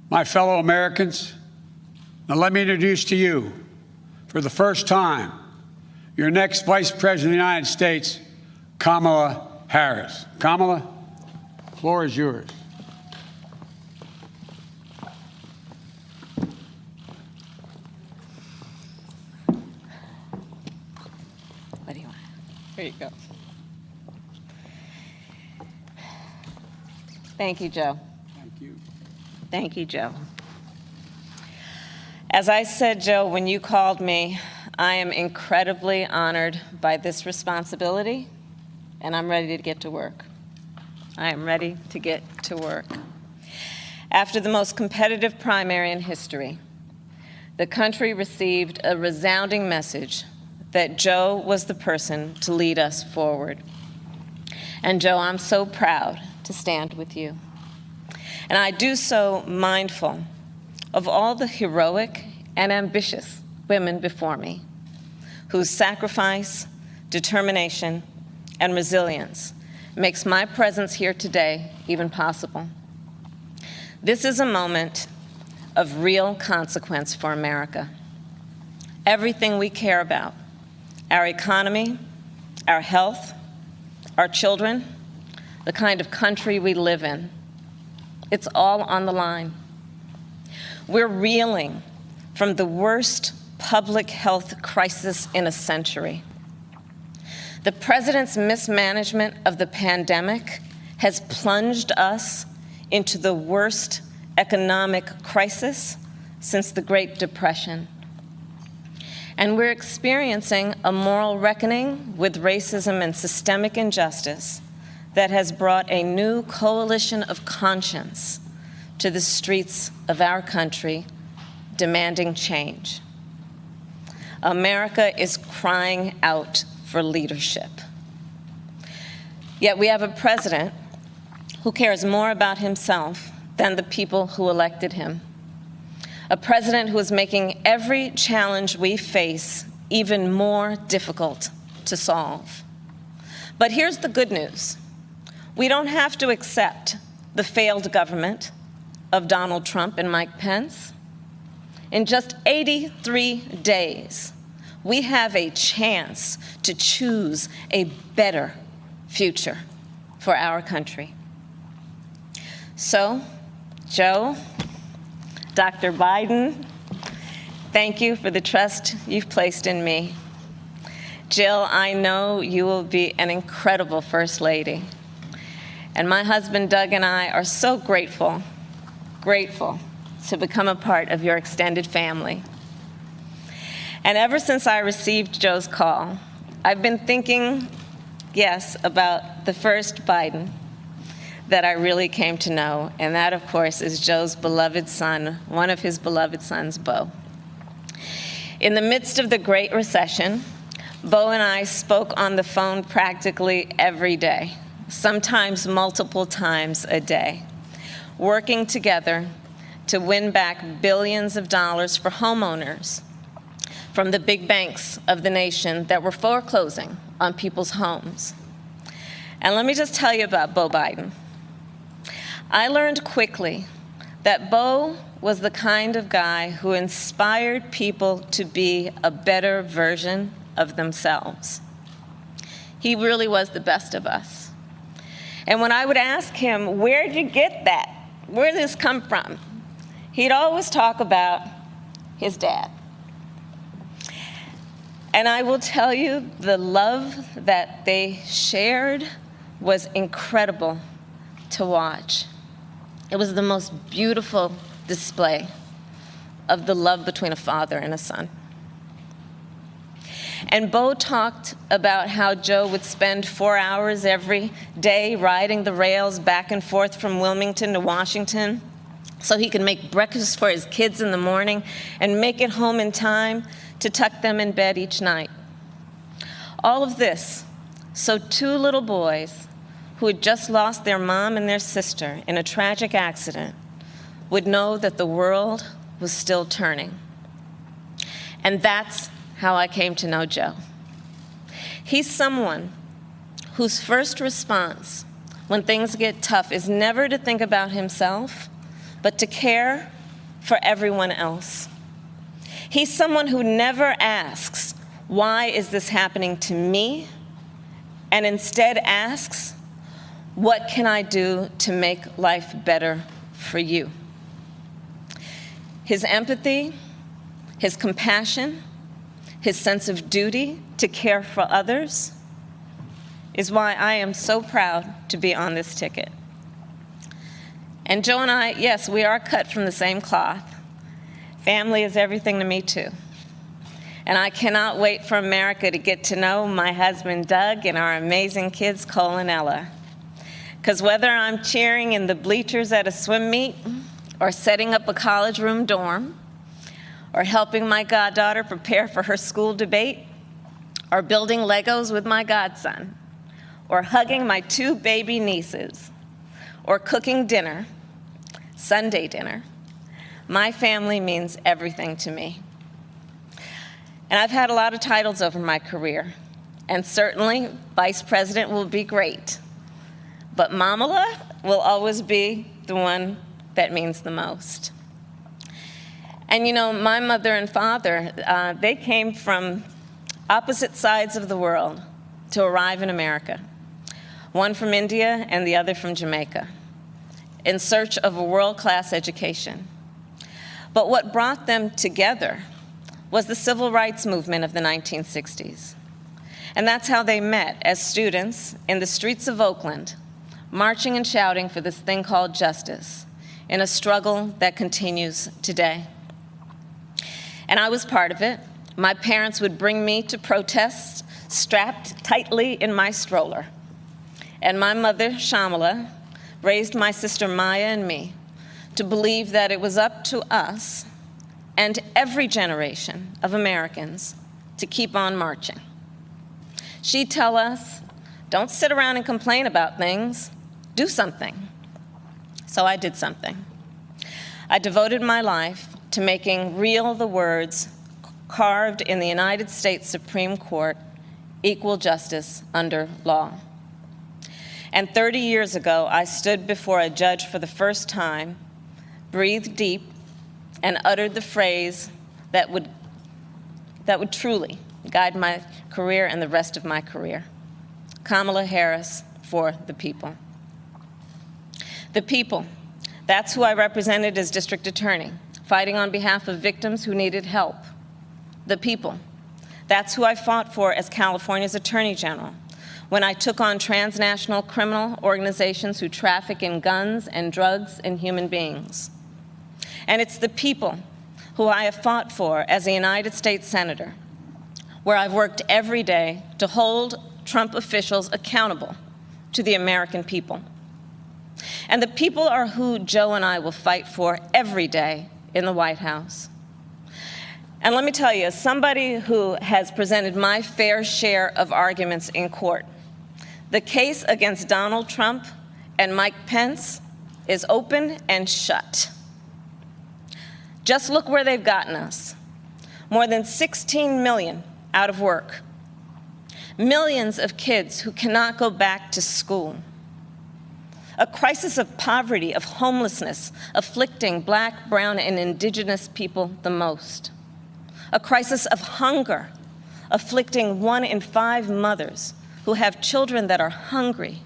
My fellow Americans, now let me introduce to you, for the first time, your next Vice President of the United States, Kamala Harris. Kamala, the floor is yours. What do you want? Here you go. Thank you, Joe. Thank you. Thank you, Joe. As I said, Joe, when you called me, I am incredibly honored by this responsibility, and I'm ready to get to work. I am ready to get to work. After the most competitive primary in history, the country received a resounding message that Joe was the person to lead us forward. And Joe, I'm so proud to stand with you. And I do so mindful of all the heroic and ambitious women before me, whose sacrifice, determination, and resilience makes my presence here today even possible. This is a moment of real consequence for America. Everything we care about, our economy, our health, our children, the kind of country we live in, it's all on the line. We're reeling from the worst public health crisis in a century. The president's mismanagement of the pandemic has plunged us into the worst economic crisis since the Great Depression. And we're experiencing a moral reckoning with racism and systemic injustice that has brought a new coalition of conscience to the streets of our country, demanding change. America is crying out for leadership. Yet we have a president who cares more about himself than the people who elected him. A president who is making every challenge we face even more difficult to solve. But here's the good news. We don't have to accept the failed government of Donald Trump and Mike Pence. In just 83 days, we have a chance to choose a better future for our country. So, Joe, Dr. Biden, thank you for the trust you've placed in me. Jill, I know you will be an incredible First Lady. And my husband, Doug, and I are so grateful to become a part of your extended family. And ever since I received Joe's call, I've been thinking, yes, about the first Biden that I really came to know, and that, of course, is Joe's beloved son, one of his beloved sons, Beau. In the midst of the Great Recession, Beau and I spoke on the phone practically every day, sometimes multiple times a day, working together to win back billions of dollars for homeowners from the big banks of the nation that were foreclosing on people's homes. And let me just tell you about Beau Biden. I learned quickly that Beau was the kind of guy who inspired people to be a better version of themselves. He really was the best of us. And when I would ask him, where'd you get that? Where did this come from? He'd always talk about his dad. And I will tell you, the love that they shared was incredible to watch. It was the most beautiful display of the love between a father and a son. And Beau talked about how Joe would spend 4 hours every day riding the rails back and forth from Wilmington to Washington so he could make breakfast for his kids in the morning and make it home in time to tuck them in bed each night. All of this so 2 little boys who had just lost their mom and their sister in a tragic accident would know that the world was still turning. And that's how I came to know Joe. He's someone whose first response when things get tough is never to think about himself, but to care for everyone else. He's someone who never asks, why is this happening to me? And instead asks, what can I do to make life better for you? His empathy, his compassion, his sense of duty to care for others is why I am so proud to be on this ticket. And Joe and I, yes, we are cut from the same cloth. Family is everything to me, too. And I cannot wait for America to get to know my husband, Doug, and our amazing kids, Cole and Ella. Because whether I'm cheering in the bleachers at a swim meet, or setting up a college room dorm, or helping my goddaughter prepare for her school debate, or building Legos with my godson, or hugging my 2 baby nieces, or cooking dinner, Sunday dinner, my family means everything to me. And I've had a lot of titles over my career, and certainly vice president will be great, but Mamala will always be the one that means the most. And you know, my mother and father, they came from opposite sides of the world to arrive in America, one from India and the other from Jamaica, in search of a world-class education. But what brought them together was the civil rights movement of the 1960s. And that's how they met, as students in the streets of Oakland, marching and shouting for this thing called justice, in a struggle that continues today. And I was part of it. My parents would bring me to protests strapped tightly in my stroller. And my mother, Shamala, raised my sister Maya and me to believe that it was up to us and every generation of Americans to keep on marching. She'd tell us, don't sit around and complain about things, do something. So I did something. I devoted my life to making real the words carved in the United States Supreme Court, equal justice under law. And 30 years ago, I stood before a judge for the first time, breathed deep, and uttered the phrase that would truly guide my career and the rest of my career. Kamala Harris for the people. The people, that's who I represented as district attorney, fighting on behalf of victims who needed help. The people, that's who I fought for as California's Attorney General, when I took on transnational criminal organizations who traffic in guns and drugs and human beings. And it's the people who I have fought for as a United States Senator, where I've worked every day to hold Trump officials accountable to the American people. And the people are who Joe and I will fight for every day in the White House. And let me tell you, as somebody who has presented my fair share of arguments in court, the case against Donald Trump and Mike Pence is open and shut. Just look where they've gotten us. More than 16 million out of work. Millions of kids who cannot go back to school. A crisis of poverty, of homelessness, afflicting Black, brown, and indigenous people the most. A crisis of hunger, afflicting 1 in 5 mothers who have children that are hungry.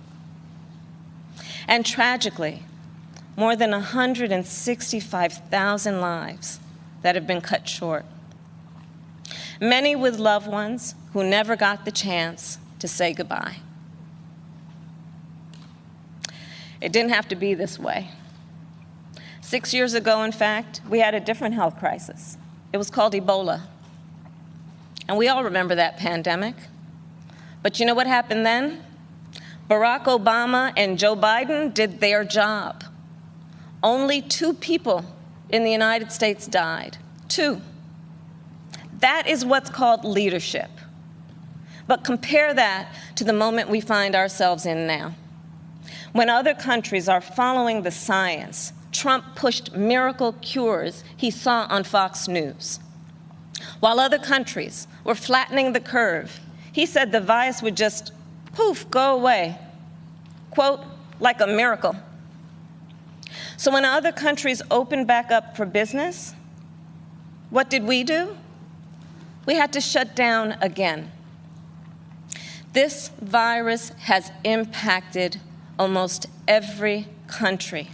And tragically, more than 165,000 lives that have been cut short. Many with loved ones who never got the chance to say goodbye. It didn't have to be this way. 6 years ago, in fact, we had a different health crisis. It was called Ebola. And we all remember that pandemic. But you know what happened then? Barack Obama and Joe Biden did their job. Only 2 people in the United States died. 2. That is what's called leadership. But compare that to the moment we find ourselves in now. When other countries are following the science, Trump pushed miracle cures he saw on Fox News. While other countries were flattening the curve, he said the virus would just, poof, go away. Quote, like a miracle. So when other countries opened back up for business, what did we do? We had to shut down again. This virus has impacted almost every country,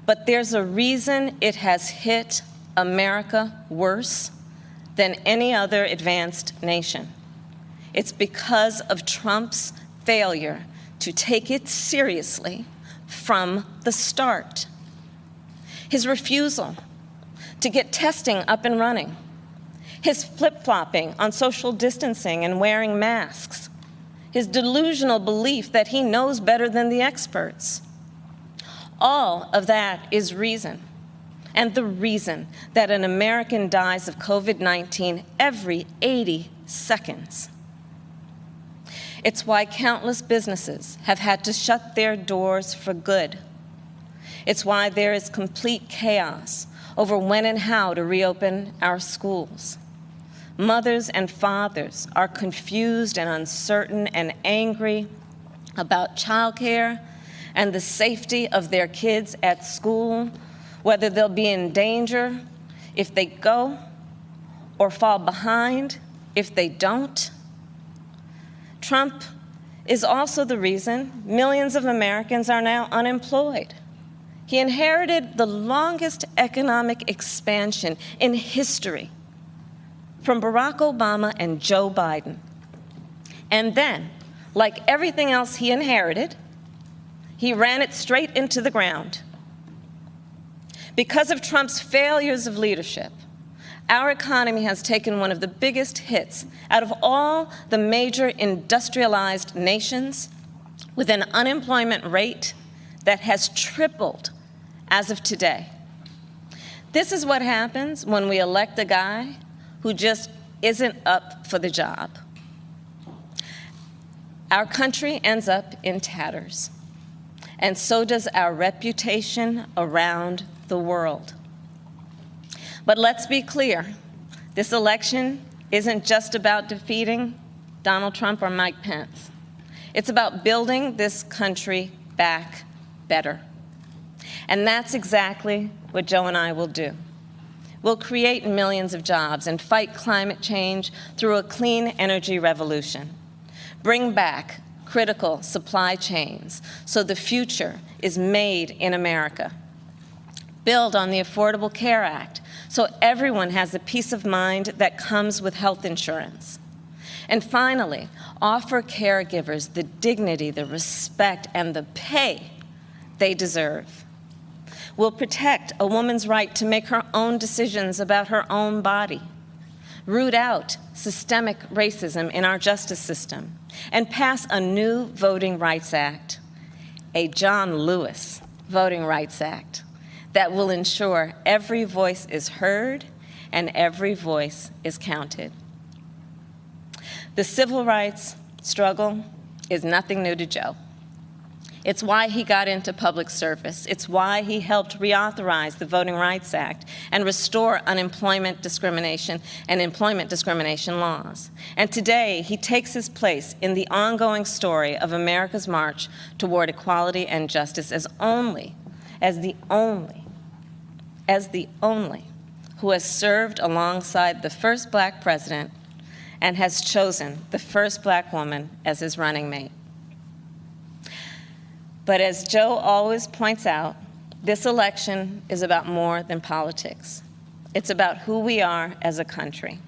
but there's a reason it has hit America worse than any other advanced nation. It's because of Trump's failure to take it seriously from the start. His refusal to get testing up and running, his flip-flopping on social distancing and wearing masks, his delusional belief that he knows better than the experts. All of that is reason, and the reason that an American dies of COVID-19 every 80 seconds. It's why countless businesses have had to shut their doors for good. It's why there is complete chaos over when and how to reopen our schools. Mothers and fathers are confused and uncertain and angry about childcare and the safety of their kids at school, whether they'll be in danger if they go or fall behind if they don't. Trump is also the reason millions of Americans are now unemployed. He inherited the longest economic expansion in history from Barack Obama and Joe Biden. And then, like everything else he inherited, he ran it straight into the ground. Because of Trump's failures of leadership, our economy has taken one of the biggest hits out of all the major industrialized nations, with an unemployment rate that has tripled as of today. This is what happens when we elect a guy who just isn't up for the job. Our country ends up in tatters, and so does our reputation around the world. But let's be clear, this election isn't just about defeating Donald Trump or Mike Pence. It's about building this country back better. And that's exactly what Joe and I will do. We'll create millions of jobs and fight climate change through a clean energy revolution. Bring back critical supply chains so the future is made in America. Build on the Affordable Care Act so everyone has the peace of mind that comes with health insurance. And finally, offer caregivers the dignity, the respect, and the pay they deserve. We'll protect a woman's right to make her own decisions about her own body, root out systemic racism in our justice system, and pass a new Voting Rights Act, a John Lewis Voting Rights Act, that will ensure every voice is heard and every voice is counted. The civil rights struggle is nothing new to Joe. It's why he got into public service. It's why he helped reauthorize the Voting Rights Act and restore unemployment discrimination and employment discrimination laws. And today, he takes his place in the ongoing story of America's march toward equality and justice as the only who has served alongside the first black president and has chosen the first black woman as his running mate. But as Joe always points out, this election is about more than politics. It's about who we are as a country.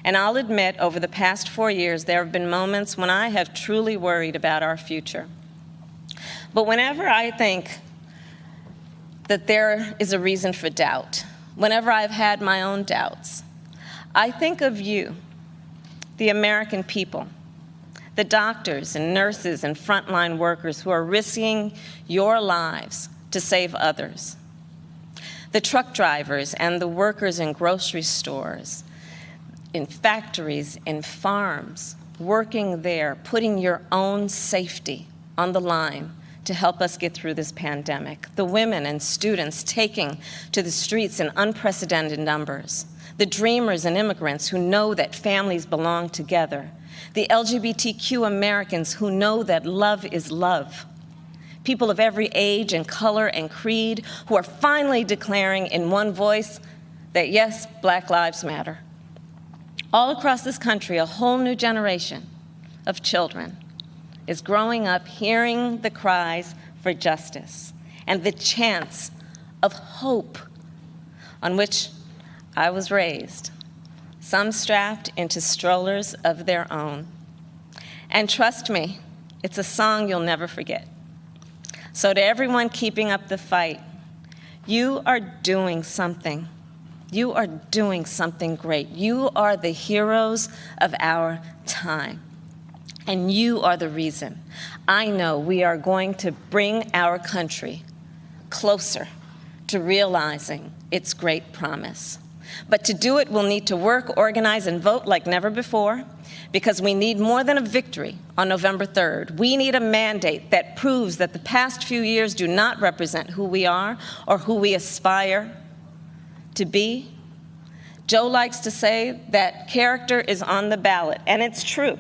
And I'll admit, over the past 4 years, there have been moments when I have truly worried about our future. But whenever I think that there is a reason for doubt, whenever I've had my own doubts, I think of you, the American people, the doctors and nurses and frontline workers who are risking your lives to save others, the truck drivers and the workers in grocery stores, in factories, in farms, working there, putting your own safety on the line to help us get through this pandemic, the women and students taking to the streets in unprecedented numbers, the dreamers and immigrants who know that families belong together, the LGBTQ Americans who know that love is love, people of every age and color and creed who are finally declaring in one voice that, yes, Black lives matter. All across this country, a whole new generation of children is growing up hearing the cries for justice and the chants of hope on which I was raised, some strapped into strollers of their own. And trust me, it's a song you'll never forget. So to everyone keeping up the fight, you are doing something. You are doing something great. You are the heroes of our time. And you are the reason I know we are going to bring our country closer to realizing its great promise. But to do it, we'll need to work, organize, and vote like never before, because we need more than a victory on November 3rd. We need a mandate that proves that the past few years do not represent who we are or who we aspire to be. Joe likes to say that character is on the ballot, and it's true.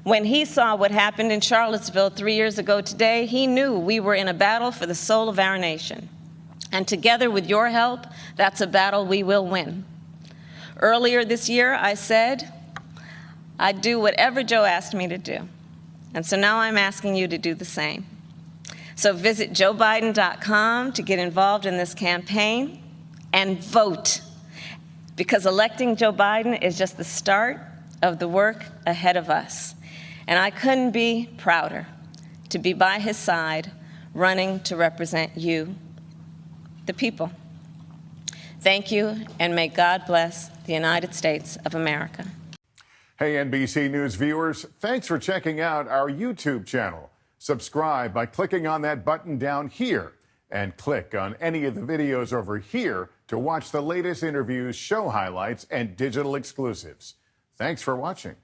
When he saw what happened in Charlottesville 3 years ago today, he knew we were in a battle for the soul of our nation. And together with your help, that's a battle we will win. Earlier this year, I said I'd do whatever Joe asked me to do. And so now I'm asking you to do the same. So visit joebiden.com to get involved in this campaign and vote, because electing Joe Biden is just the start of the work ahead of us. And I couldn't be prouder to be by his side, running to represent you, the people. Thank you, and may God bless the United States of America. Hey, NBC News viewers, thanks for checking out our YouTube channel. Subscribe by clicking on that button down here, and click on any of the videos over here to watch the latest interviews, show highlights, and digital exclusives. Thanks for watching.